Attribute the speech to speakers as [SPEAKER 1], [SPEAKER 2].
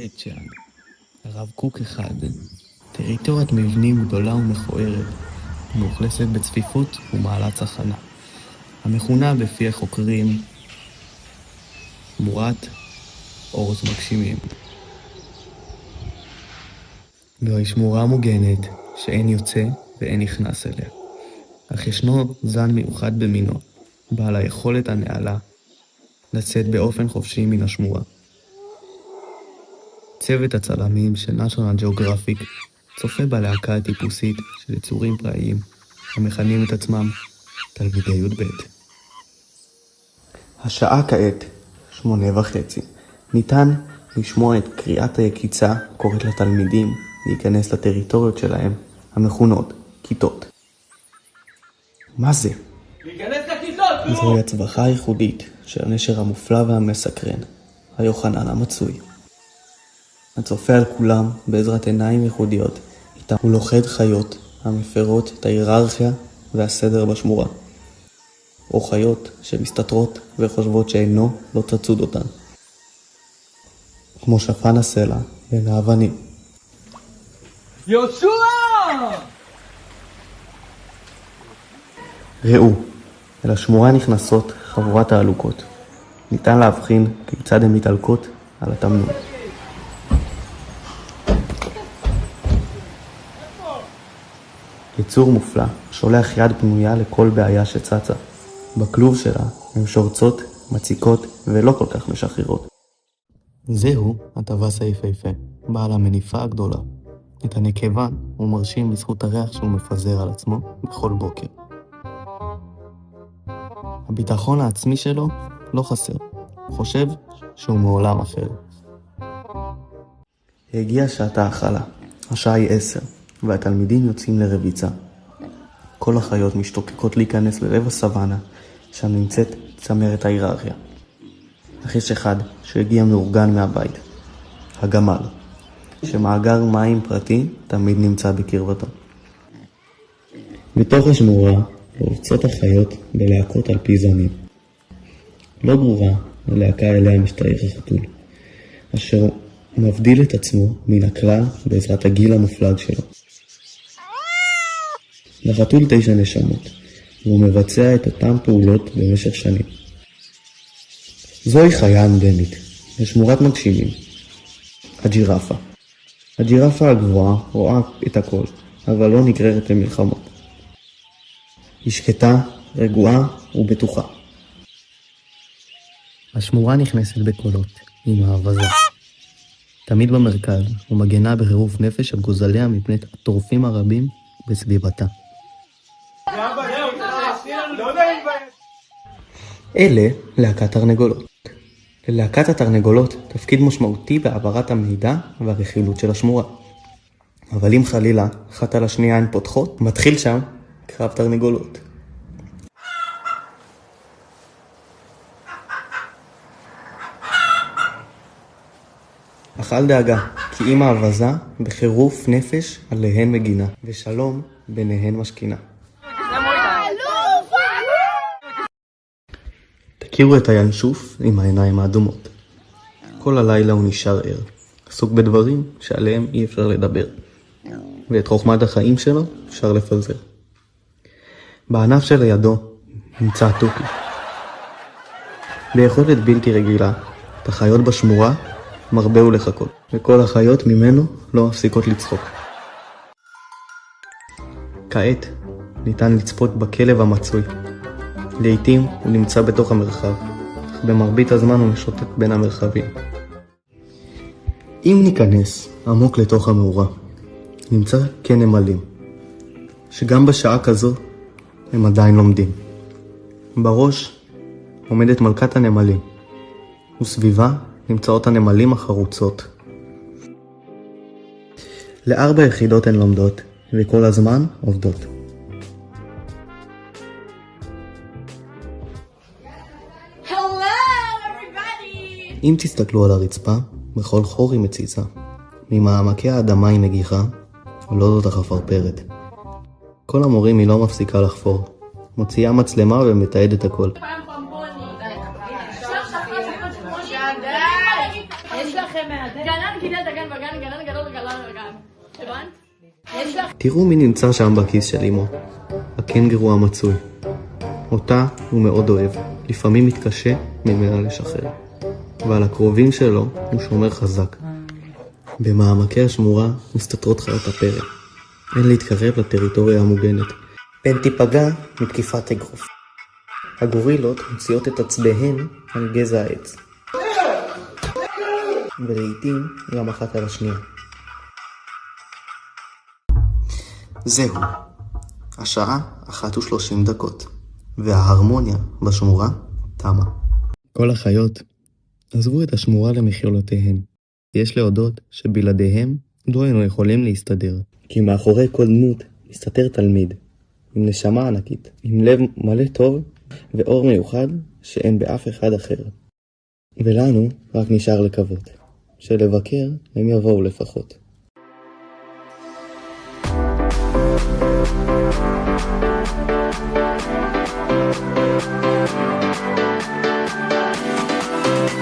[SPEAKER 1] בית שאן, הרב קוק אחד, טריטוריית מבנים גדולה ומכוערת, מאוכלסת בצפיפות ומעלת צחנה, המכונה בפי החוקרים שמורת אורות מגשימים. זוהי שמורה מוגנת שאין יוצא ואין נכנס אליה, אך ישנו זן מיוחד במינו, בעל היכולת הנעלה לצאת באופן חופשי מן השמורה. צוות הצלמים של National Geographic צופה בלהקה הטיפוסית של יצורים פראיים המכנים את עצמם תלמידי י"ב. השעה כעת 8:30. ניתן לשמוע את קריאת היקיצה קוראת לתלמידים להיכנס לטריטוריות שלהם המכונות כיתות. מה זה?
[SPEAKER 2] להיכנס לכיתות!
[SPEAKER 1] זוהי הצווחה הייחודית של הנשר המופלא והמסקרן, היוחנן המצוי. הצופה על כולם בעזרת עיניים ייחודיות, איתם הוא לוכד חיות המפרות את ההיררכיה והסדר בשמורה, או חיות שמסתתרות וחושבות שאינו לא תצוד אותן, כמו שפן הסלע בין האבנים.
[SPEAKER 2] יהושע!
[SPEAKER 1] ראו, אל השמורה נכנסות חבורת העלוקות. ניתן להבחין כיצד הן מתעלקות על התמנון. יצור מופלא שולח יד פנויה לכל בעיה שצצה. בכלוב שלה הן שורצות, מציקות ולא כל כך משחררות. זהו הטווס היפהפה, בעל המניפה הגדולה. את הנקבה הוא מרשים בזכות הריח שהוא מפזר על עצמו בכל בוקר. הביטחון העצמי שלו לא חסר. הוא חושב שהוא מעולם אחר. הגיעה שעת האכלה. השעה היא 10, והתלמידים יוצאים לרביצה. כל החיות משתוקקות להיכנס ללב הסוואנה, שם נמצאת צמרת ההיררכיה. אך יש אחד שהגיע מאורגן מהבית, הגמל, שמאגר מים פרטי תמיד נמצא בקרבתו. בתוך השמורה רובצות החיות בלהקות על פי זנים. לא ברורה הלהקה אליה משתייך החתול, אשר מבדיל את עצמו מן הכלל בעזרת הגיל המופלג שלו. לחתול 9 נשמות, והוא מבצע את אותן פעולות במשך שנים. זוהי חיה אנדמית, בשמורת מגשימים, הג'ירפה. הג'ירפה הגבוהה רואה את הכל, אבל לא נגררת למלחמות. היא שקטה, רגועה ובטוחה. השמורה נכנסת בקולות, עם האבזה. תמיד במרכז, ומגנה בחירוף נפש על גוזליה מפני הטורפים הרבים בסביבתה. אלה להקת תרנגולות. ללהקת התרנגולות תפקיד משמעותי בהעברת המידע והרכילות של השמורה. אבל אם חלילה אחת על השנייה הן פותחות, מתחיל שם קרב תרנגולות. אך אל דאגה, כי אם האבזה בחירוף נפש עליהן מגינה, ושלום ביניהן משכינה. תכירו את הינשוף עם העיניים האדומות. כל הלילה הוא נשאר ער, עסוק בדברים שעליהם אי אפשר לדבר, ואת חוכמת החיים שלו אפשר לפזר. בענף שלידו נמצא תוכי. ביכולת בלתי רגילה, את החיות בשמורה מרבה ולחכות, וכל החיות ממנו לא מפסיקות לצחוק. כעת ניתן לצפות בכלב המצוי. לעתים הוא נמצא בתוך המרחב, אך במרבית הזמן הוא משוטט בין המרחבים. אם ניכנס עמוק לתוך המאורה, נמצא כנמלים, שגם בשעה כזו הם עדיין לומדים. בראש עומדת מלכת הנמלים, וסביבה נמצאות הנמלים החרוצות. 4 יחידות הן לומדות, וכל הזמן עובדות. אם תסתכלו על הרצפה, בכל חור היא מציצה. ממעמקי האדמה היא מגיחה, ולא זאת החפרפרת. כל המורים היא לא מפסיקה לחפור. מוציאה מצלמה ומתעדת הכל.
[SPEAKER 3] יש לכם מהדק? גידלת גן בגן, גנן גדול וגלן בגן. הבנת? יש לך?
[SPEAKER 1] תראו מי נמצא שם בכיס של אמו. הקנגרו המצוי. אותה הוא מאוד אוהב, לפעמים מתקשה ממנה לשחרר. ועל הקרובים שלו הוא שומר חזק. במעמקי השמורה מסתתרות חיות הפרא. אין להתקרב לטריטוריה המוגנת. פן תיפגע מתקיפת אגרוף. הגורילות מוציאות את עצביהן על גזע העץ. ולעיתים גם אחת על השנייה. זהו. השעה 1:30, וההרמוניה בשמורה תמה. כל החיות עזבו את השמורה למחיולותיהן. יש להודות שבלעדיהם לא היינו יכולים להסתדר. כי מאחורי כל דמות מסתתר תלמיד, עם נשמה ענקית, עם לב מלא טוב ואור מיוחד שאין באף אחד אחר. ולנו רק נשאר לקוות, שלבקר הם יבואו לפחות.